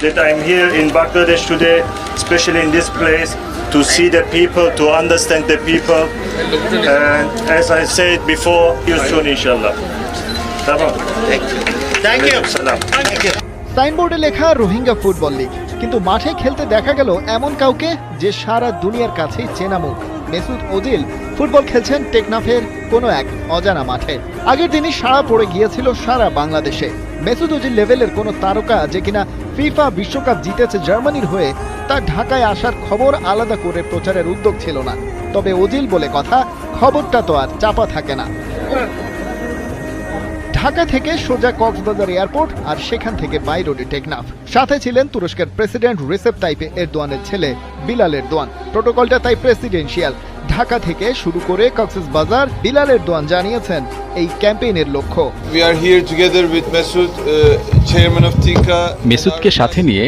that I'm here in Bangladesh today, especially in this place, to see the people, to understand the people. And as I said before, see you soon, inshallah. Thank you. Salam. সাইনবোর্ডে লেখা Rohingya football league, কিন্তু মাঠে খেলতে দেখা গেল এমন কাউকে যে সারা দুনিয়ার কাছেই চেনা মুখ। মেসুত ওজিল ফুটবল খেলছেন টেকনাফের কোনো এক অজানা মাঠে। আগের দিনই সাড়া পড়ে গিয়েছিল সারা বাংলাদেশে। মেসুত ওজিল লেভেলের কোনো তারকা যে কিনা ফিফা বিশ্বকাপ জিতেছে জার্মানির হয়ে, তার ঢাকায় আসার খবর আলাদা করে প্রচারের উদ্যোগ ছিল না। তবে ওজিল বলে কথা, খবরটা তো আর চাপা থাকে না। ঢাকা থেকে সোজা কক্সবাজার এয়ারপোর্ট, আর সেখান থেকে বাই রোডে টেকনাফ। সাথে ছিলেন তুরস্কের প্রেসিডেন্ট রিসেপ তাইপ এরদোয়ানের ছেলে বিলাল এরদোয়ান। প্রোটোকলটা তাই প্রেসিডেন্সিয়াল। ঢাকা থেকে শুরু করে কক্সবাজার, বিলাল এরদোয়ান জানিয়েছেন এই ক্যাম্পেইনের লক্ষ্য। We are here together with Mesut, chairman of TICA. মেসুদকে সাথে নিয়ে